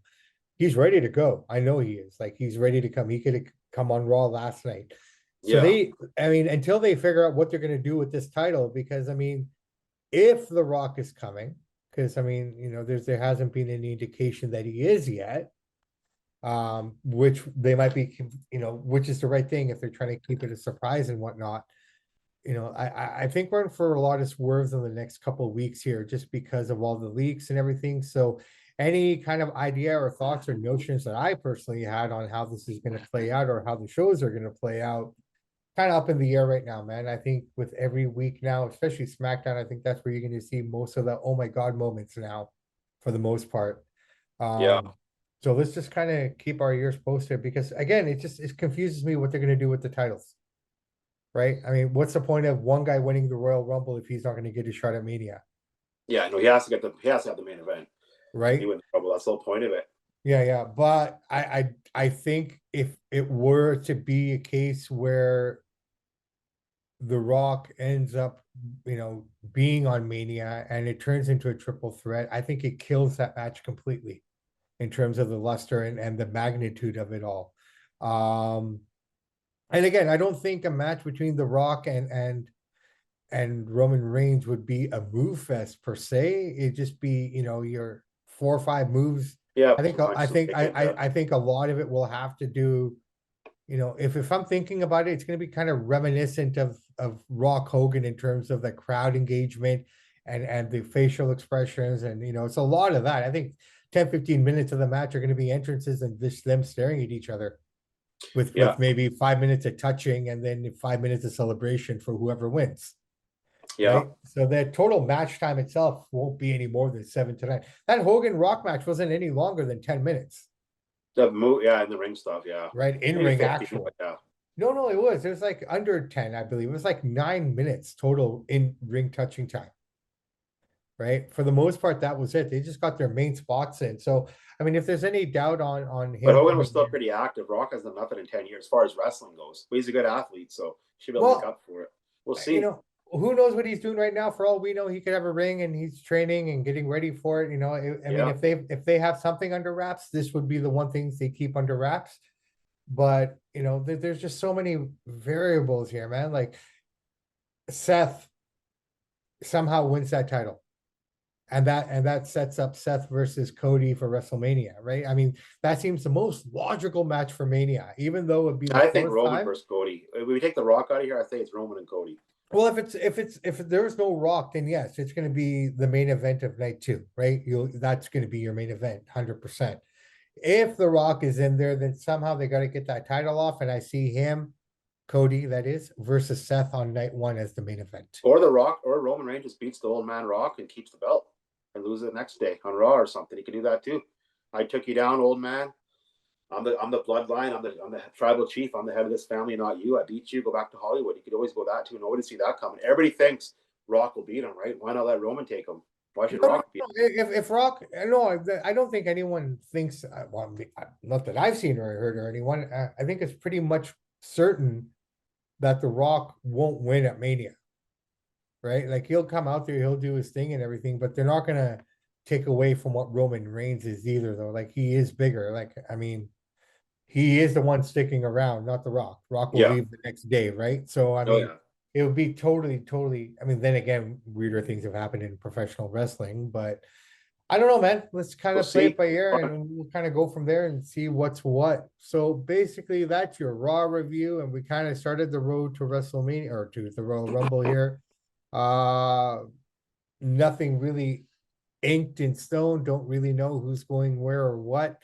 Speaker 1: He's ready to go. I know he is. Like, he's ready to come. He could have come on Raw last night. So
Speaker 2: Yeah,
Speaker 1: I mean, until they figure out what they're going to do with this title, because I mean, if The Rock is coming, because I mean, there hasn't been any indication that he is yet. Which they might be, which is the right thing if they're trying to keep it a surprise and whatnot. I think we're in for a lot of swerves in the next couple of weeks here, just because of all the leaks and everything. So, any kind of idea or thoughts or notions that I personally had on how this is going to play out or how the shows are going to play out, kind of up in the air right now, man. I think with every week now, especially SmackDown, I think that's where you're going to see most of the oh my god moments now, for the most part.
Speaker 2: yeah,
Speaker 1: Um, so let's just kind of keep our ears posted because again, it confuses me what they're going to do with the titles, right? I mean, what's the point of one guy winning the Royal Rumble if he's not going to get a shot at Mania,
Speaker 2: yeah. No, he has to have the main event. He
Speaker 1: right?
Speaker 2: wins trouble. That's the whole point of it.
Speaker 1: Yeah, yeah. But I think if it were to be a case where The Rock ends up, being on Mania and it turns into a triple threat, I think it kills that match completely in terms of the luster and the magnitude of it all. Um, and again, I don't think a match between The Rock and Roman Reigns would be a move fest per se. It'd just be, your 4 or 5 moves.
Speaker 2: Yeah,
Speaker 1: I think
Speaker 2: some punches, some kicking. Yeah,
Speaker 1: I think a lot of it will have to do, if I'm thinking about it, it's going to be kind of reminiscent of Rock Hogan in terms of the crowd engagement and the facial expressions, and it's a lot of that. I think 10-15 minutes of the match are going to be entrances and just them staring at each other with
Speaker 2: yeah,
Speaker 1: maybe 5 minutes of touching and then 5 minutes of celebration for whoever wins,
Speaker 2: yeah.
Speaker 1: right? So that total match time itself won't be any more than 7 to 9. That Hogan Rock match wasn't any longer than 10 minutes,
Speaker 2: The move, yeah, and the ring stuff, yeah.
Speaker 1: right? In
Speaker 2: Maybe
Speaker 1: ring
Speaker 2: 15, but
Speaker 1: actual.
Speaker 2: yeah,
Speaker 1: No, it was like under 10, I believe. It was like 9 minutes total in ring touching time, right? For the most part, that was it. They just got their main spots in. So, I mean, if there's any doubt on
Speaker 2: but
Speaker 1: him
Speaker 2: Hogan was
Speaker 1: coming
Speaker 2: still
Speaker 1: in,
Speaker 2: pretty active. Rock has done nothing in 10 years as far as wrestling goes. But he's a good athlete, so should be able to make
Speaker 1: well,
Speaker 2: up for it. We'll
Speaker 1: you
Speaker 2: see.
Speaker 1: know, who knows what he's doing right now? For all we know, he could have a ring and he's training and getting ready for it. I mean,
Speaker 2: Yeah,
Speaker 1: if they have something under wraps, this would be the one things they keep under wraps. But there's just so many variables here, man. Like Seth somehow wins that title, and that sets up Seth versus Cody for WrestleMania, right? I mean, that seems the most logical match for Mania, even though it'd be the
Speaker 2: I think
Speaker 1: fourth
Speaker 2: Roman
Speaker 1: time.
Speaker 2: versus Cody. If we take the Rock out of here, I think it's Roman and Cody.
Speaker 1: Well, if there's no Rock, then yes, it's going to be the main event of night two, right? That's going to be your main event, 100%. If the Rock is in there, then somehow they got to get that title off, and I see him, Cody, that is, versus Seth on night one as the main event.
Speaker 2: Or the Rock or Roman Reigns just beats the old man Rock and keeps the belt and loses the next day on Raw or something. He can do that too. I took you down, old man. I'm the bloodline. I'm the tribal chief. I'm the head of this family, not you. I beat you. Go back to Hollywood. You could always go that too. Nobody see that coming. Everybody thinks Rock will beat him, right? Why not let Roman take him? Why should
Speaker 1: No, no,
Speaker 2: Rock beat
Speaker 1: no.
Speaker 2: him?
Speaker 1: If Rock, no, I don't think anyone thinks. Well, not that I've seen or heard or anyone. I think it's pretty much certain that the Rock won't win at Mania, right? Like he'll come out there, he'll do his thing and everything, but they're not gonna take away from what Roman Reigns is either, though. Like he is bigger. Like I mean, he is the one sticking around, not the Rock. Rock will
Speaker 2: Yeah.
Speaker 1: leave the next day, right? So I
Speaker 2: Oh
Speaker 1: mean,
Speaker 2: yeah.
Speaker 1: it would be totally. I mean, then again, weirder things have happened in professional wrestling, but I don't know, man. Let's kind
Speaker 2: We'll
Speaker 1: of play
Speaker 2: see.
Speaker 1: it by ear and we'll kind of go from there and see what's what. So basically, that's your Raw review, and we kind of started the road to WrestleMania or to the Royal Rumble here. Uh, Nothing really inked in stone. Don't really know who's going where or what.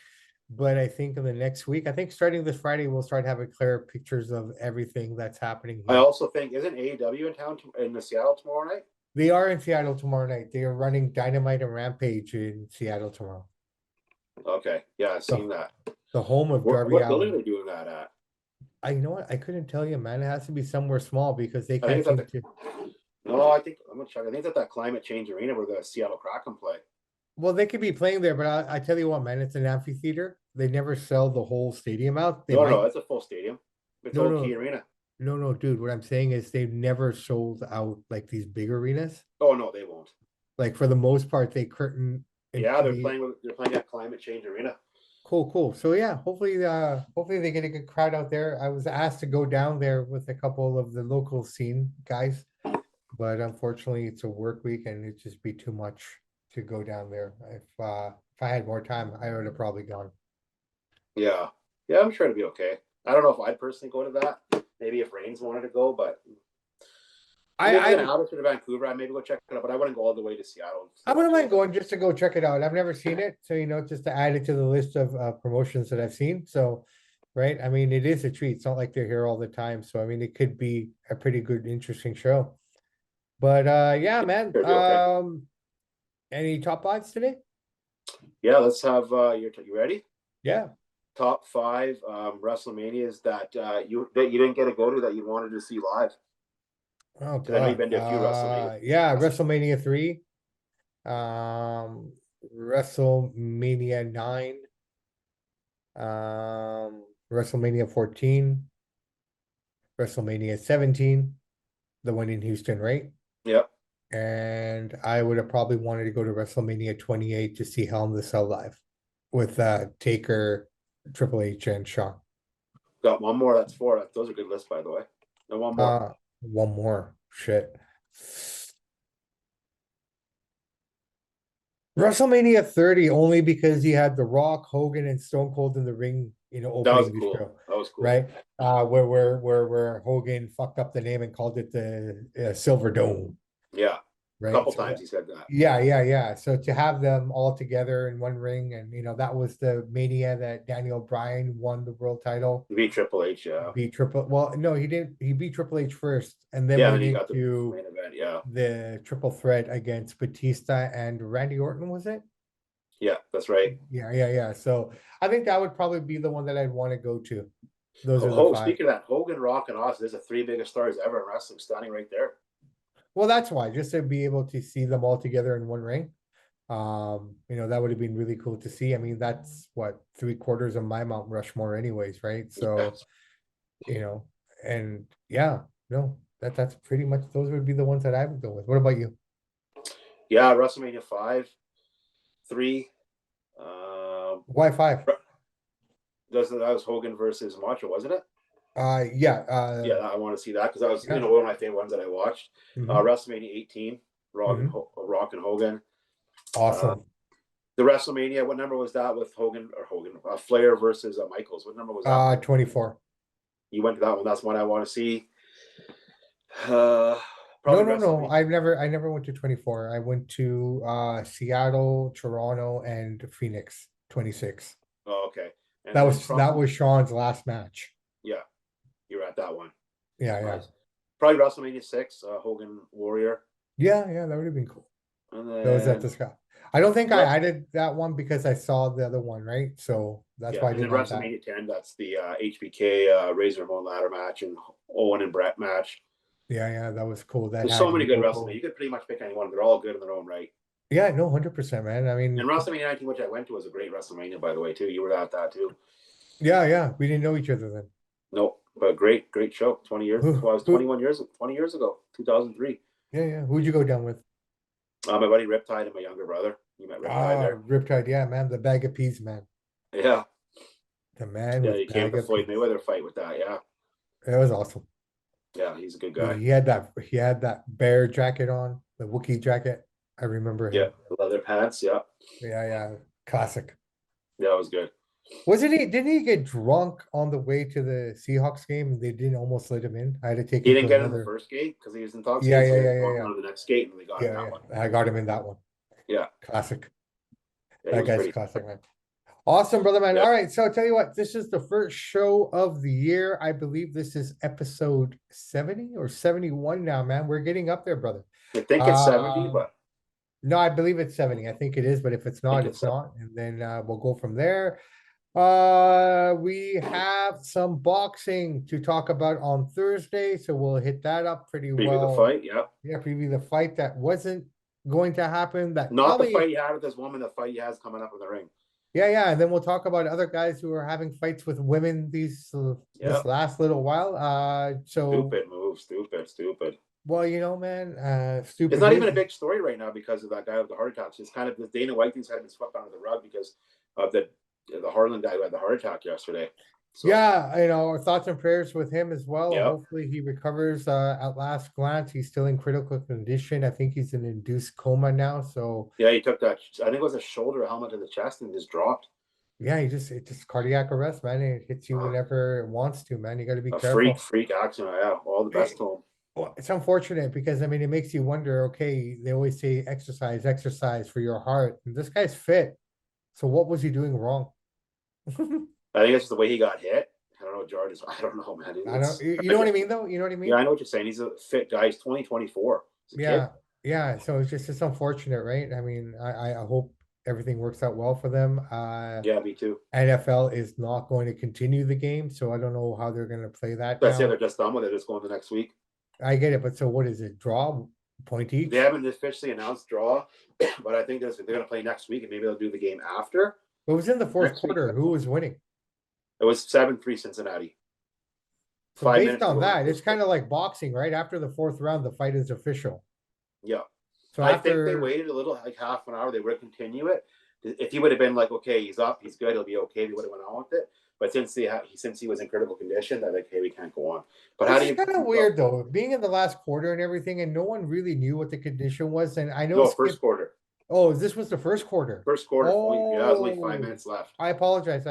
Speaker 1: But I think in the next week, I think starting this Friday, we'll start having clear pictures of everything that's happening
Speaker 2: I
Speaker 1: here.
Speaker 2: also think isn't AEW in town in the Seattle tomorrow night?
Speaker 1: They are in Seattle tomorrow night. They are running Dynamite and Rampage in Seattle tomorrow.
Speaker 2: Okay. Yeah, I've
Speaker 1: The,
Speaker 2: seen that.
Speaker 1: the home of Darby
Speaker 2: What building
Speaker 1: Allin.
Speaker 2: are they doing that at?
Speaker 1: You know what? I couldn't tell you, man. It has to be somewhere small because they
Speaker 2: I think
Speaker 1: can't
Speaker 2: it's at
Speaker 1: seem
Speaker 2: the.
Speaker 1: to.
Speaker 2: No, I think I'm gonna check. I think it's at that Climate Change Arena where the Seattle Kraken play.
Speaker 1: Well, they could be playing there, but I tell you what, man, it's an amphitheater. They never sell the whole stadium out. They
Speaker 2: No,
Speaker 1: might.
Speaker 2: it's a full stadium. It's
Speaker 1: No,
Speaker 2: Old Key
Speaker 1: no,
Speaker 2: Arena.
Speaker 1: no, dude. What I'm saying is they've never sold out like these big arenas.
Speaker 2: Oh no, they won't.
Speaker 1: Like for the most part, they curtain and
Speaker 2: Yeah,
Speaker 1: the
Speaker 2: they're playing at Climate Change Arena.
Speaker 1: cool. So yeah, hopefully they get a good crowd out there. I was asked to go down there with a couple of the local scene guys, but unfortunately it's a work week and it'd just be too much to go down there. If I had more time, I would have probably gone.
Speaker 2: Yeah. Yeah, I'm sure it'll be okay. I don't know if I'd personally go to that. Maybe if Reigns wanted to go, but if
Speaker 1: I
Speaker 2: it's in Alberta to Vancouver, I'd maybe go check it out. But I wouldn't go all the way to Seattle.
Speaker 1: I wouldn't mind going just to go check it out. I've never seen it, so just to add it to the list of promotions that I've seen. So, right, I mean, it is a treat. It's not like they're here all the time, so I mean, it could be a pretty good, interesting show. But yeah, man.
Speaker 2: Sure, okay.
Speaker 1: Any top odds today?
Speaker 2: Yeah, let's have you ready?
Speaker 1: Yeah.
Speaker 2: Top 5 WrestleManias that you didn't get to go to that you wanted to see live.
Speaker 1: Oh
Speaker 2: Because I know you've
Speaker 1: God.
Speaker 2: been to a few WrestleMania.
Speaker 1: Yeah, WrestleMania 3, WrestleMania 9, WrestleMania 14, WrestleMania 17, the one in Houston, right?
Speaker 2: Yep.
Speaker 1: And I would have probably wanted to go to WrestleMania 28 to see Hell in the Cell live with Taker, Triple H, and Shawn.
Speaker 2: Got one more. That's 4. Those are good lists, by the way. And one more.
Speaker 1: One more. Shit. WrestleMania 30 only because he had The Rock, Hogan, and Stone Cold in the ring,
Speaker 2: That was
Speaker 1: opening the
Speaker 2: cool.
Speaker 1: show,
Speaker 2: That was cool.
Speaker 1: right? Where Hogan fucked up the name and called it the Silver Dome,
Speaker 2: Yeah.
Speaker 1: right?
Speaker 2: A couple
Speaker 1: So
Speaker 2: times he said that.
Speaker 1: yeah. So to have them all together in one ring, and that was the Mania that Daniel Bryan won the world title.
Speaker 2: He beat Triple H, yeah.
Speaker 1: Well, no, he didn't. He beat Triple H first, and then
Speaker 2: Yeah,
Speaker 1: went
Speaker 2: and he got the
Speaker 1: into
Speaker 2: main event, yeah.
Speaker 1: the triple threat against Batista and Randy Orton, was it?
Speaker 2: Yeah, that's right.
Speaker 1: Yeah. So I think that would probably be the one that I'd want to go to. Those are the 5.
Speaker 2: Speaking of that, Hogan, Rock, and Austin, there's the 3 biggest stars ever in wrestling standing right there.
Speaker 1: Well, that's why, just to be able to see them all together in one ring. That would have been really cool to see. I mean, that's what 3/4 of my Mount Rushmore anyways, right? So, and yeah, no, that's pretty much, those would be the ones that I would go with. What about you?
Speaker 2: Yeah, WrestleMania 5, 3.
Speaker 1: Why 5?
Speaker 2: That was Hogan versus Macho, wasn't it?
Speaker 1: Yeah.
Speaker 2: Yeah, I want to see that because that was
Speaker 1: yeah.
Speaker 2: one of my favorite ones that I watched.
Speaker 1: Mhm.
Speaker 2: WrestleMania 18, Rock and Hogan.
Speaker 1: Awesome.
Speaker 2: The WrestleMania, what number was that with Flair versus Michaels? What number was that one?
Speaker 1: 24.
Speaker 2: You went to that one. That's one I want to see. Uh,
Speaker 1: No,
Speaker 2: probably
Speaker 1: no, no.
Speaker 2: WrestleMania.
Speaker 1: I never went to 24. I went to Seattle, Toronto, and Phoenix 26.
Speaker 2: Oh, okay. And then
Speaker 1: That was Sean's last match.
Speaker 2: yeah, you were at that one.
Speaker 1: Yeah, yeah.
Speaker 2: Nice. Probably WrestleMania 6, Hogan Warrior.
Speaker 1: Yeah, yeah, that would have been cool.
Speaker 2: And
Speaker 1: That was at
Speaker 2: then
Speaker 1: the Scott. I don't think I
Speaker 2: Rest-
Speaker 1: added that one because I saw the other one, right? So that's
Speaker 2: yeah,
Speaker 1: why I
Speaker 2: and then
Speaker 1: didn't add that.
Speaker 2: WrestleMania 10, that's the HBK Razor Ramon ladder match and Owen and Brett match.
Speaker 1: Yeah, yeah, that was cool. That
Speaker 2: There's
Speaker 1: had
Speaker 2: so many good
Speaker 1: Yoko.
Speaker 2: WrestleMania. You could pretty much pick any one. They're all good in their own right.
Speaker 1: Yeah, no, 100%, man. I mean,
Speaker 2: And WrestleMania 19, which I went to, was a great WrestleMania, by the way, too. You were at that too.
Speaker 1: yeah, yeah. We didn't know each other then.
Speaker 2: Nope, but great show. 20 years. Well, it was 21 years, 20 years ago, 2003.
Speaker 1: Yeah, yeah. Who'd you go down with?
Speaker 2: My buddy Riptide and my younger brother. You met Riptide there.
Speaker 1: Riptide. Yeah, man. The bag of peas, man.
Speaker 2: Yeah.
Speaker 1: The man
Speaker 2: Yeah,
Speaker 1: with
Speaker 2: he came
Speaker 1: bag
Speaker 2: to
Speaker 1: of
Speaker 2: Floyd
Speaker 1: peas.
Speaker 2: Mayweather fight with that. Yeah.
Speaker 1: It was awesome.
Speaker 2: Yeah, he's a good guy.
Speaker 1: He had that bear jacket on, the Wookiee jacket. I remember him.
Speaker 2: Yeah, the leather pants. Yeah.
Speaker 1: Yeah, yeah. Classic.
Speaker 2: Yeah, it was good.
Speaker 1: Didn't he get drunk on the way to the Seahawks game? They didn't almost let him in. I had to take
Speaker 2: He
Speaker 1: him
Speaker 2: didn't
Speaker 1: to
Speaker 2: get in the
Speaker 1: another.
Speaker 2: first gate because he was in
Speaker 1: Yeah,
Speaker 2: so
Speaker 1: yeah,
Speaker 2: he
Speaker 1: yeah,
Speaker 2: was
Speaker 1: yeah,
Speaker 2: going
Speaker 1: yeah.
Speaker 2: on to the next gate and they got in
Speaker 1: Yeah,
Speaker 2: that one.
Speaker 1: yeah. I got him in that one.
Speaker 2: Yeah.
Speaker 1: Classic.
Speaker 2: Yeah, he
Speaker 1: That
Speaker 2: was
Speaker 1: guy's
Speaker 2: pretty.
Speaker 1: classic, man. Awesome, brother, man.
Speaker 2: Yeah.
Speaker 1: All right. So I'll tell you what, this is the first show of the year. I believe this is episode 70 or 71 now, man. We're getting up there, brother.
Speaker 2: I think it's 70, but
Speaker 1: No, I believe it's 70. I think it is, but if it's
Speaker 2: I
Speaker 1: not,
Speaker 2: think
Speaker 1: it's
Speaker 2: it's
Speaker 1: not. And then we'll go from there. We have some boxing to talk about on Thursday, so we'll hit that up pretty
Speaker 2: preview the
Speaker 1: well.
Speaker 2: fight. Yeah.
Speaker 1: Yeah, preview the fight that wasn't going to happen. That
Speaker 2: Not the
Speaker 1: probably,
Speaker 2: fight you had with this woman, the fight he has coming up in the ring.
Speaker 1: yeah, yeah. And then we'll talk about other guys who are having fights with women this
Speaker 2: Yeah.
Speaker 1: last little while. So
Speaker 2: Stupid move. Stupid.
Speaker 1: well, you know, man, stupid.
Speaker 2: It's not even a big story right now because of that guy with the heart attack. It's kind of the Dana White thing's had been swept under the rug because of the Harlan guy who had the heart attack yesterday. So,
Speaker 1: yeah, you know, our thoughts and prayers with him as well.
Speaker 2: Yeah.
Speaker 1: Hopefully he recovers at last glance. He's still in critical condition. I think he's in induced coma now. So
Speaker 2: yeah, he took that. I think it was a shoulder helmet to the chest and just dropped.
Speaker 1: yeah, it just cardiac arrest, man. It hits you whenever it wants to, man. You got to be
Speaker 2: A
Speaker 1: careful.
Speaker 2: freak accident. Yeah, all the best to him.
Speaker 1: Well, it's unfortunate because I mean it makes you wonder, okay, they always say exercise for your heart. And this guy's fit. So what was he doing wrong?
Speaker 2: I think it's just the way he got hit. I don't know, Jordan. I don't know, man.
Speaker 1: I don't you know what I mean though? You know what I mean?
Speaker 2: Yeah, I know what you're saying. He's a fit guy. He's 2024.
Speaker 1: Yeah, yeah. So it's unfortunate, right? I mean, I hope everything works out well for them.
Speaker 2: Yeah, me too.
Speaker 1: NFL is not going to continue the game, so I don't know how they're going to play that
Speaker 2: That's
Speaker 1: now.
Speaker 2: They're just done with it. It's going to next week.
Speaker 1: I get it, but so what is it? Draw point each?
Speaker 2: They haven't officially announced draw, but I think they're going to play next week, and maybe they'll do the game after.
Speaker 1: It was in the fourth
Speaker 2: Next week.
Speaker 1: quarter. Who was winning?
Speaker 2: It was 7-3 Cincinnati.
Speaker 1: So based on that, it's kind of like boxing, right? After the fourth round, the fight is official.
Speaker 2: Yeah.
Speaker 1: So
Speaker 2: I think they waited a little, like half an hour. They would continue it. If he would have been like, okay, he's up, he's good, he'll be okay. He would have went on with it. But since he was in critical condition, they're like, hey, we can't go on. But how do you?
Speaker 1: It's kind of weird though, being in the last quarter and everything, and no one really knew what the condition was. And I know
Speaker 2: first quarter.
Speaker 1: Oh, this was the first quarter.
Speaker 2: First quarter.
Speaker 1: Oh,
Speaker 2: yeah, it was only 5 minutes left.
Speaker 1: I apologize.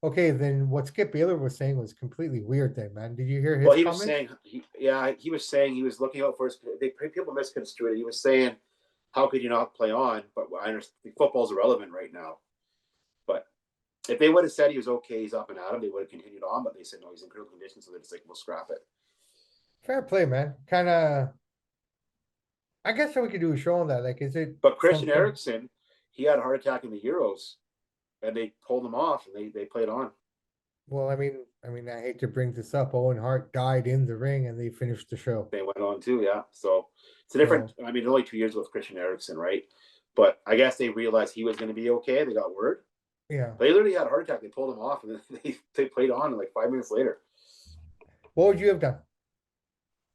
Speaker 1: Okay, then what Skip Baylor was saying was completely weird then, man. Did you hear his
Speaker 2: Well,
Speaker 1: comments?
Speaker 2: he was saying he was looking out for his. People misconstrued it. He was saying, how could you not play on? But I understand football's irrelevant right now. But if they would have said he was okay, he's up and at him, they would have continued on. But they said, no, he's in critical condition. So they're just like, we'll scrap it.
Speaker 1: Fair play, man. Kind of, I guess we could do a show on that. Like, is it?
Speaker 2: But Christian Eriksen, he had a heart attack in the Euros, and they pulled him off, and they played on.
Speaker 1: Well, I mean, I hate to bring this up. Owen Hart died in the ring, and they finished the show.
Speaker 2: They went on too, yeah. So it's a different. I mean, only 2 years with Christian Eriksen, right? But I guess they realized he was going to be okay. They got word.
Speaker 1: Yeah.
Speaker 2: They literally had a heart attack. They pulled him off, and then they played on like 5 minutes later.
Speaker 1: What would you have done?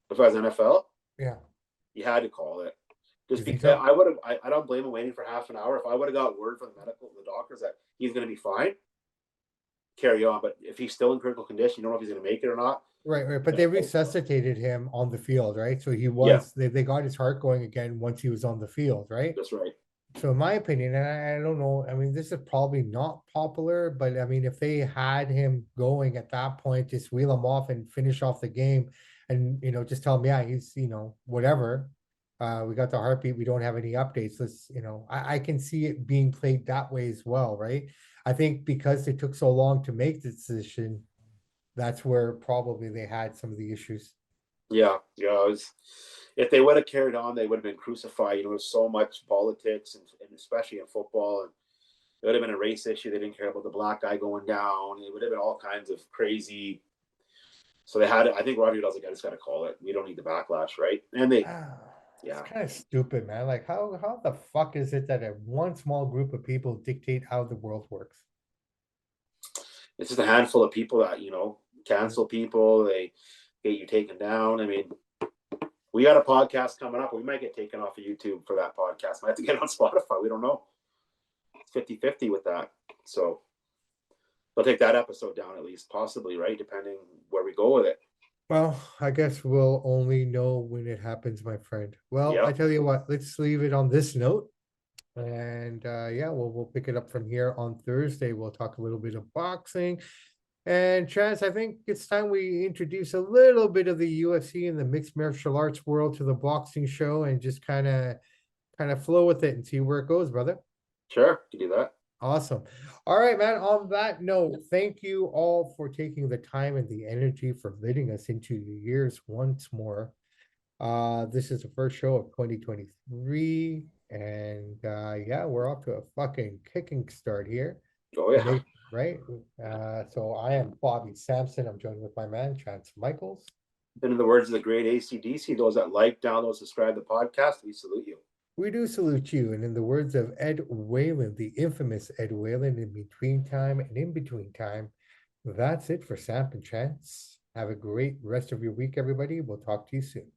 Speaker 2: If I was NFL,
Speaker 1: yeah,
Speaker 2: you had to call it. Just because
Speaker 1: so?
Speaker 2: I would have. I don't blame him waiting for half an hour. If I would have got word from the doctors that he's going to be fine, carry on. But if he's still in critical condition, you don't know if he's going to make it or not.
Speaker 1: Right. But they resuscitated him on the field, right? So he was. Yeah. They got his heart going again once he was on the field, right?
Speaker 2: That's right.
Speaker 1: So in my opinion, and I don't know, I mean, this is probably not popular, but I mean, if they had him going at that point, just wheel him off and finish off the game and, just tell him, yeah, he's, whatever. We got the heartbeat. We don't have any updates. Let's, I can see it being played that way as well, right? I think because it took so long to make the decision, that's where probably they had some of the issues.
Speaker 2: Yeah, yeah. If they would have carried on, they would have been crucified. There's so much politics, and especially in football, and it would have been a race issue. They didn't care about the black guy going down. It would have been all kinds of crazy. So they had. I think Roger was like, "I just got to call it. We don't need the backlash, right?" And they,
Speaker 1: It's
Speaker 2: yeah,
Speaker 1: kind of stupid, man. Like, how the fuck is it that one small group of people dictate how the world works?
Speaker 2: it's just a handful of people that cancel people. They get you taken down. I mean, we got a podcast coming up. We might get taken off of YouTube for that podcast. Might have to get on Spotify. We don't know. It's 50-50 with that. So they'll take that episode down at least, possibly, right? Depending where we go with it.
Speaker 1: Well, I guess we'll only know when it happens, my friend. Well, I
Speaker 2: Yeah,
Speaker 1: tell you what, let's leave it on this note. And yeah, we'll pick it up from here on Thursday. We'll talk a little bit of boxing. And Chance, I think it's time we introduce a little bit of the UFC and the mixed martial arts world to the boxing show and just kind of flow with it and see where it goes, brother.
Speaker 2: sure. You do that.
Speaker 1: Awesome. All right, man. On that note, thank you all for taking the time and the energy for leading us into your years once more. This is the first show of 2023, and yeah, we're off to a fucking kicking start here.
Speaker 2: Oh, yeah.
Speaker 1: Today, right? So I am Bobby Sampson. I'm joined with my man, Chance Michaels.
Speaker 2: And in the words of the great ACDC, those that like, download, subscribe to the podcast, we salute you.
Speaker 1: We do salute you, and in the words of Ed Whalen, the infamous Ed Whalen, in between time and in between time, that's it for Samp and Chance. Have a great rest of your week, everybody. We'll talk to you soon.